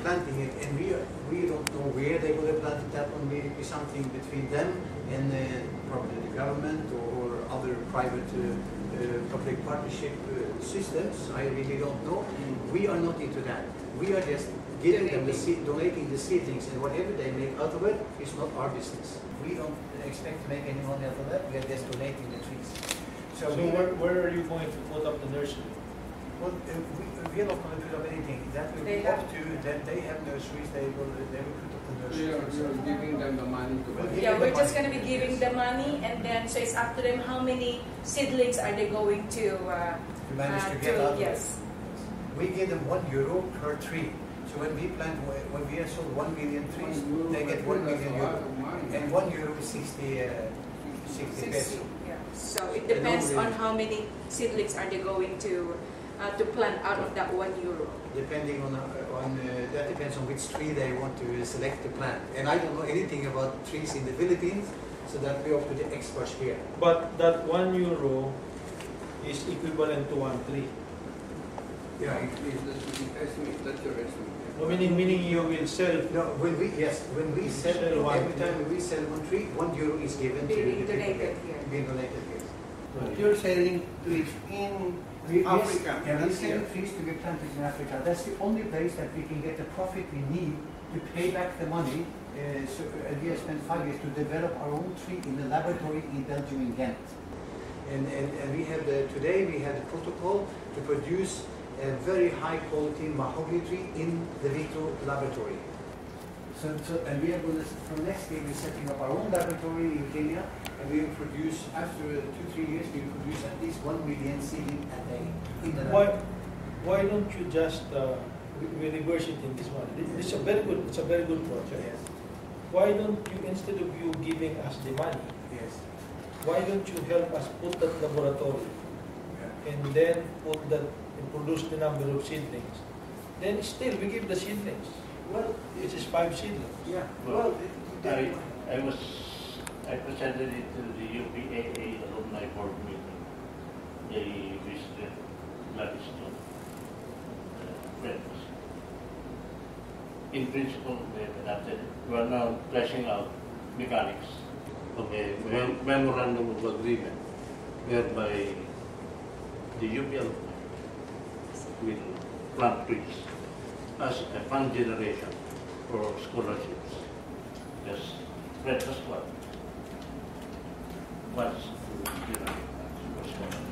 planting it, and we don't know where they will have planted that one. Maybe something between them and probably the government or other private public partnership systems. I really don't know. We are not into that. We are just giving them donating the seedlings, and whatever they make out of it is not our business. We don't expect to make any money out of that. We are just donating the trees. So where are you going to put up the nursery? Well, we are not going to put up anything. That will be up to that. They have nurseries. They will put up the nurseries. We are giving them the money to buy. Yeah, we're just going to be giving the money, and then so it's up to them how many seedlings are they going to manage to get out. Yes. We give them €1 per tree. So when we plant, when we have sold 1 million trees, they get €1 million, and €1 is 60 pesos. Yeah. So it depends on how many seedlings are they going to plant out of that €1. Depending on that depends on which tree they want to select to plant. And I don't know anything about trees in the Philippines, so that we up to the experts here. But that €1 is equivalent to 1 tree. Yeah, That's your estimate. No, meaning you will sell. No, when we sell every time we sell one tree, €1 is given to Being the donated people. here. Being donated here. You're selling trees in Africa. Yes, we sell trees to be planted in Africa. That's the only place that we can get the profit we need to pay back the money. We have spent 5 years to develop our own tree in the laboratory in Belgium, in Ghent. And we have today we have the protocol to produce a very high quality mahogany tree in the Vito laboratory. And we are going to, from next year, we're setting up our own laboratory in Kenya, and we will produce, after 2-3 years, we will produce at least 1 million seedling a day in the laboratory. Why don't you just we reverse it in this one? It's a very good project. Yes. Why don't you, instead of you giving us the money, Yes. why don't you help us put that laboratory and then put that and produce the number of seedlings? Then still we give the seedlings. Well, it is 5 seedlings. Yeah. Well, I presented it to the UPAA alumni board meeting. They visited Gladstone, breakfast. In principle, we have adopted it. We are now fleshing out mechanics. Okay, memorandum of agreement whereby the UP alumni will plant trees as a fund generation for scholarships. Yes, breakfast what? What's generate for scholarships?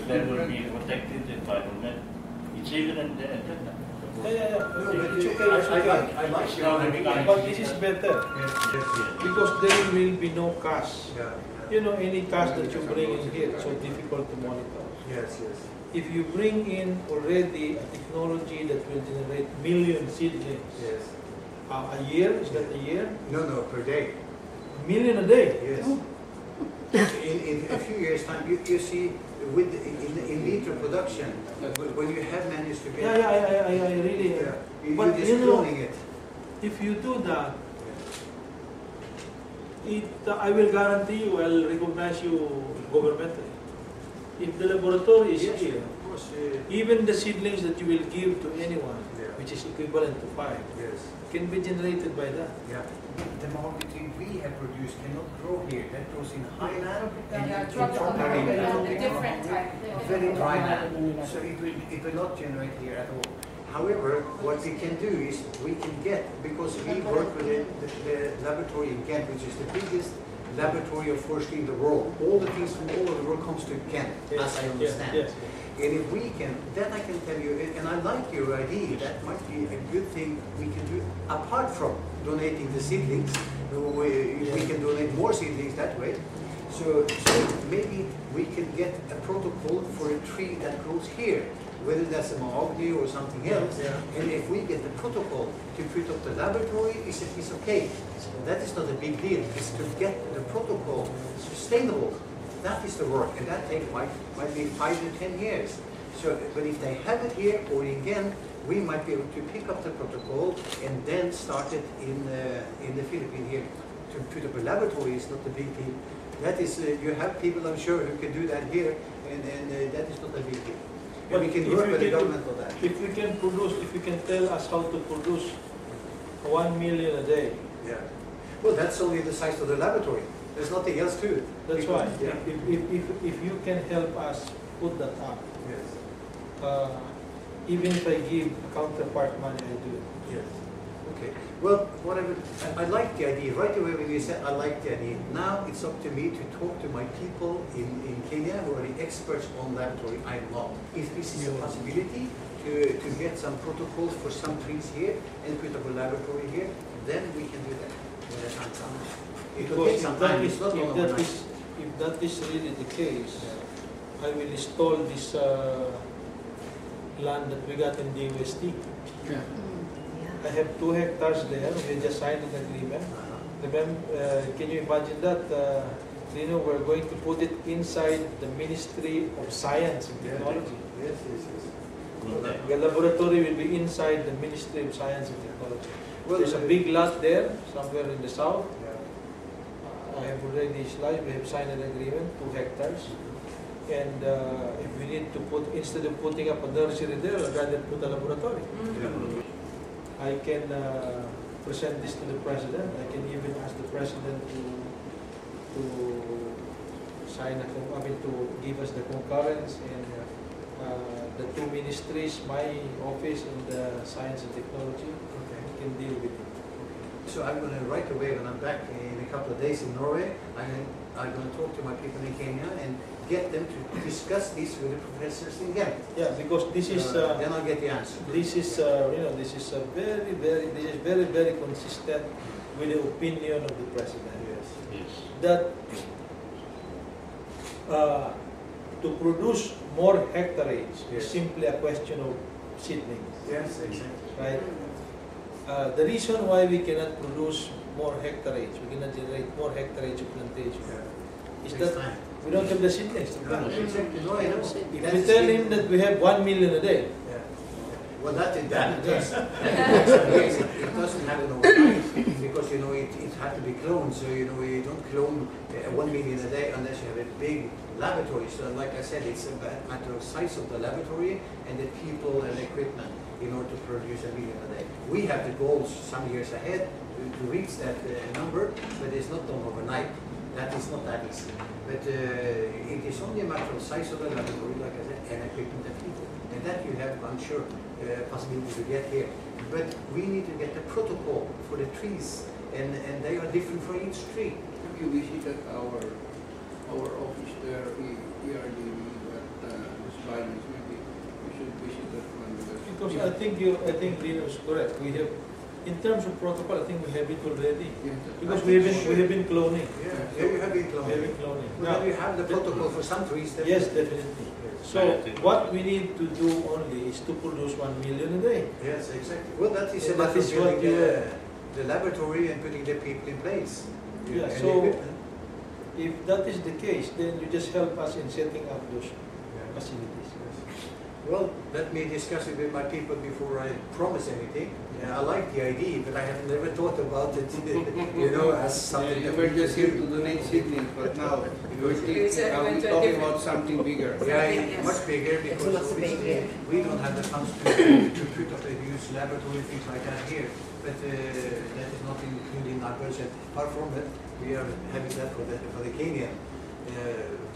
There will be protected environment. It's even in the agenda. Yeah. No, It's but okay. I like your But this is better Yes. because there will be no cash. Yeah. You know, any cash that you bring in here, it's so difficult to monitor. Yes. If you bring in already a technology that will generate million seedlings Yes. a year, is that a year? No, per day. A million a day? Yes. In a few years' time, you see, with in liter production, when you have managed to get... I really... Yeah. But You're just you know, cloning it. if you do that, I will guarantee you, I'll recognize you governmentally. If the laboratory is here, of course, even the seedlings that you will give to anyone, which is equivalent to 5, yes. can be generated by that. Yeah. The mahogany tree we have produced cannot grow here. That grows in high land and Yeah, in tropical tropical land, land. different type. Very dry land. So it will not generate here at all. However, what we can do is we can get, because we work with the laboratory in Ghent, which is the biggest laboratory of forestry in the world. All the things from all over the world comes to Ghent, as I understand. Yes. And if we can, then I can tell you, and I like your idea, that might be a good thing we can do, apart from donating the seedlings. We can donate more seedlings that way. So maybe we can get a protocol for a tree that grows here, whether that's a mahogany or something else. And if we get the protocol to put up the laboratory, it's okay. That is not a big deal. It's to get the protocol sustainable. That is the work, and that might be 5 to 10 years. So, but if they have it here or again, we might be able to pick up the protocol and then start it in the Philippines here. To put up a laboratory is not a big deal. That is, you have people, I'm sure, who can do that here, and that is not a big deal. And we can if work you with the can- government on that. If we can produce, if you can tell us how to produce 1 million a day, Yeah. Well, that's only the size of the laboratory. There's nothing else to it. that's Because- why. Yeah. If you can help us put that up, Yes. even if I give counterpart money, I do it. Yes. Okay. Well, whatever. I like the idea. Right away when you said I like the idea. Now it's up to me to talk to my people in Kenya who are the experts on laboratory. I'm not. If this is a possibility to get some protocols for some trees here and put up a laboratory here, then we can do that. When the time comes. It will take some time. It's not going overnight. If that is really the case, I will install this land that we got in the UST. Yeah. I have 2 hectares there. We just signed an agreement. Can you imagine that? We're going to put it inside the Ministry of Science and Technology. Yes, yes, yes. The laboratory will be inside the Ministry of Science and Technology. Well, There's a big lot there, somewhere in the south. Yeah. I have already sliced, we have signed an agreement, 2 hectares. And if we need to put, instead of putting up a nursery there, I'd rather put a laboratory. I can present this to the president. I can even ask the president to sign to give us the concurrence, and the 2 ministries, my office and the Science and Technology, can deal with it. So I'm going to right away when I'm back in a couple of days in Norway, I'm going to talk to my people in Kenya and get them to discuss this with the professors in Ghana. Yeah, because this is then I'll get the answer. this is this is a very consistent with the opinion of the president. Yes. Yes. That to produce more hectareage is Yes. simply a question of seedlings, Yes, exactly. right? The reason why we cannot produce more hectareage, we cannot generate more hectareage of plantation, is Takes that time. we don't have the seedlings to No, plant. exactly. No, I know. If we tell him that we have 1 million a day, Yeah. Well, that it does. It doesn't happen overnight because it had to be cloned. So you don't clone 1 million a day unless you have a big laboratory. So like I said, it's a matter of size of the laboratory and the people and equipment in order to produce 1 million a day. We have the goals some years ahead to reach that number, but it's not done overnight. That is not that easy. But it is only a matter of size of the laboratory, like I said, and equipment and people. And that you have, I'm sure, possibility to get here. But we need to get the protocol for the trees, and they are different for each tree. Have you visited our office there? We are dealing with this violence. Maybe we should visit that one because I think Rino is correct. We have, in terms of protocol, I think we have it already. Yeah. Because we have been cloning. Yeah, you have been We have cloned. been cloning. Well, then you have the protocol for some trees. Yes, definitely. So what we need to do only is to produce 1 million a day. Yes, exactly. Well, that is a And that matter of is what building the laboratory and putting the people in place. Yeah, And the so equipment. if that is the case, then you just help us in setting up those Yeah. facilities. Well, let me discuss it with my people before I promise anything. I like the idea, but I have never thought about it, as something Yeah, that we're we just could here do. to donate seedlings, but now we're went to a talking different- about something bigger. Yeah, much bigger because It's much obviously bigger. we don't have the funds to put up a huge laboratory, things like that here. But that is not included in our budget. Apart from that, we are having that for the Kenyan.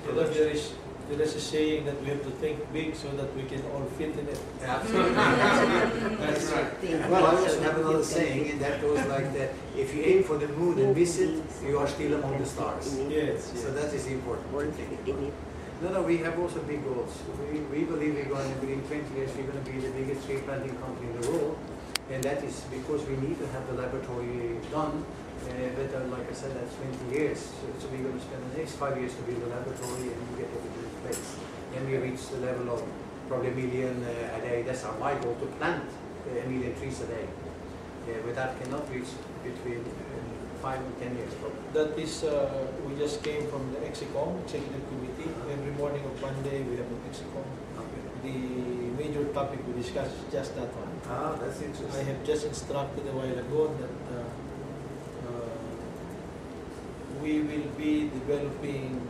Because there is a saying that we have to think big so that we can all fit in it. Absolutely. That's right. Well, I also have another saying, and that goes like that: if you aim for the moon and miss it, you are still among the stars. Yes. So that is the important thing. No, we have also big goals. We believe we're going to, within 20 years, we're going to be the biggest tree planting company in the world. And that is because we need to have the laboratory done. But like I said, that's 20 years. So we're going to spend the next 5 years to build a laboratory and get everything in place. Then we reach the level of probably 1 million a day. That's my goal, to plant 1 million trees a day. But that cannot reach between 5 and 10 years probably. That is, we just came from the Execom, Executive Committee. Every morning of Monday we have an Execom. Okay. The major topic we discuss is just that one. Ah, that's I interesting. have just instructed a while ago that we will be developing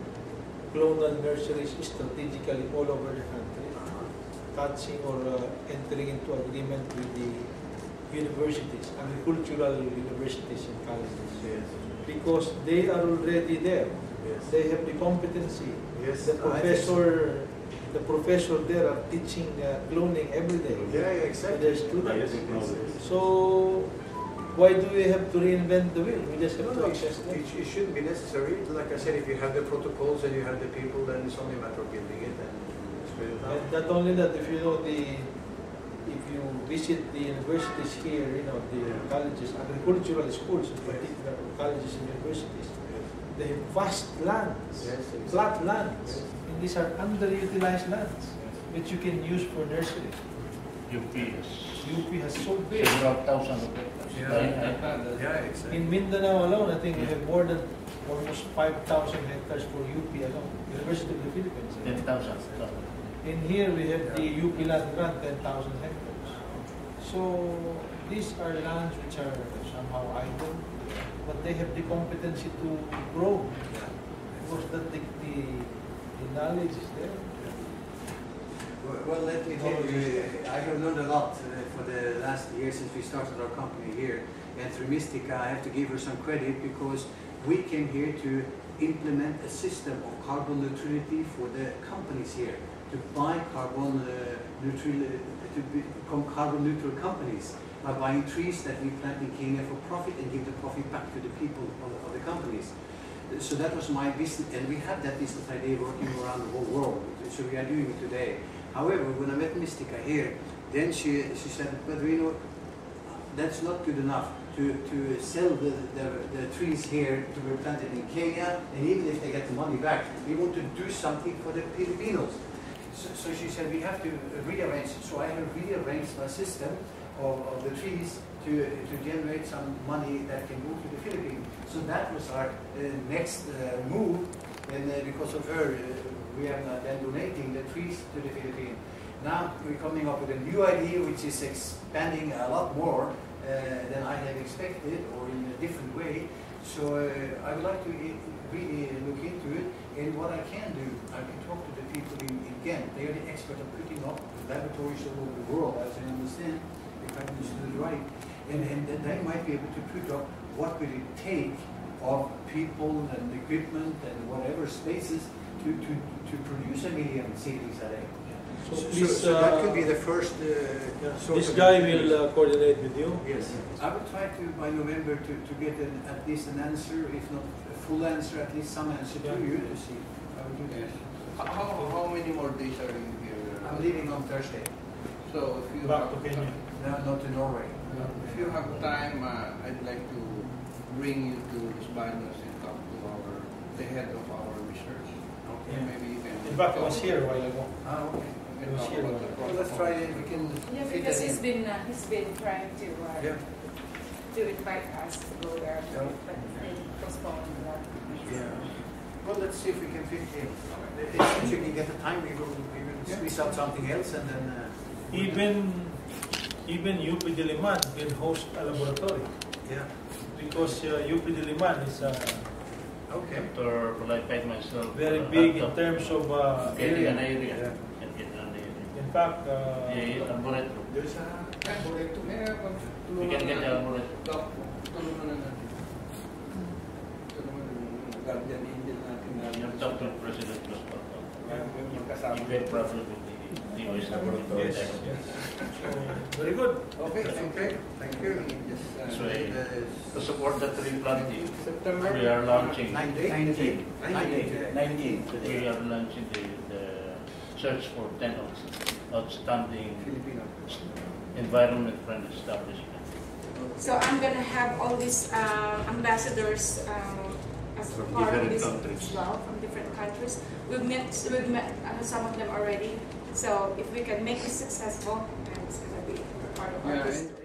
clonal nurseries strategically all over the country. touching or entering into agreement with the universities, agricultural universities and colleges. Yes. Because they are already there. Yes. They have the competency. Yes. The professor there are teaching cloning every day. Yeah, To exactly. their students. Yes. So why do we have to reinvent the wheel? We just have to No, access them. it shouldn't be necessary. Like I said, if you have the protocols and you have the people, then it's only a matter of building it and spread it out. And not only that, if you know if you visit the universities here, you know, the colleges, agricultural schools in particular, colleges and universities, they have vast lands, Yes, flat lands. And these are underutilized lands, which you can use for nursery. UP has so big. Several thousand of hectares. Yeah, exactly. In Mindanao alone, I think we have more than almost 5,000 hectares for UP alone, University of the Philippines. 10,000. In here, we have the UP land grant, 10,000 hectares. So these are lands which are somehow idle, but they have the competency to grow. Because the knowledge is there. Well, let me tell you, I have learned a lot for the last year since we started our company here. And through Mystica, I have to give her some credit because we came here to implement a system of carbon neutrality for the companies here, to buy carbon neutral, to become carbon neutral companies by buying trees that we plant in Kenya for profit and give the profit back to the people of the companies. So that was my business, and we have that business idea working around the whole world. So we are doing it today. However, when I met Mystica here, then she said, but Rino, that's not good enough to sell the trees here to be planted in Kenya, and even if they get the money back, we want to do something for the Filipinos. So she said, we have to rearrange. So I have rearranged my system of the trees to generate some money that can go to the Philippines. So that was our next move, and because of her, we are then donating the trees to the Philippines. Now we're coming up with a new idea which is expanding a lot more than I have expected, or in a different way. So I would like to really look into it, and what I can do, I can talk to the people in Ghent. They are the experts of putting up laboratories all over the world, as I understand, if I understood it right. And they might be able to put up what will it take of people and equipment and whatever spaces to produce 1 million seedlings a day. So that could be the first sort this of guy will coordinate with you. Yes. I will try to, by November, to get at least an answer, if not a full answer, at least some answer to you to see. I will do that. How many more days are you here? I'm leaving on Thursday. So if you Back to have Kenya. No, not to Norway. If you have time, I'd like to bring you to Disabilities and talk to the head of our research. Okay. And maybe you can. In fact, I was here a while ago. Ah, okay. We can talk about the Well, let's try it. We can Yeah, fit because that he's in. been trying Yeah. to invite us to go there, Yeah. but they postponed that. Yeah. Well, let's see if we can fit in. As soon as you can get the time, we will squeeze out something else, and then. Even UP Diliman can host a laboratory Yeah. because UP Diliman is Okay. After PALAYPAY myself. very big in terms of Getting an area. area. And get an area. In fact, The arboretum. There's a. We can get the arboretum. Tulungan na natin. Tulungan na guardian angel natin na. You have talked to President Prosper. Magkasama. You have problem with the US laboratory. yes, yes. So, very good. Okay, Okay. Thank you. Just, So, to support the tree planting, September. we are launching. 19. We are launching the search for 10 outstanding Filipino. environment-friendly establishment. So I'm gonna have all these ambassadors as From part of different this countries. as well, from different countries. We've met some of them already. So if we can make this successful, then it's gonna be part of our Yeah, business.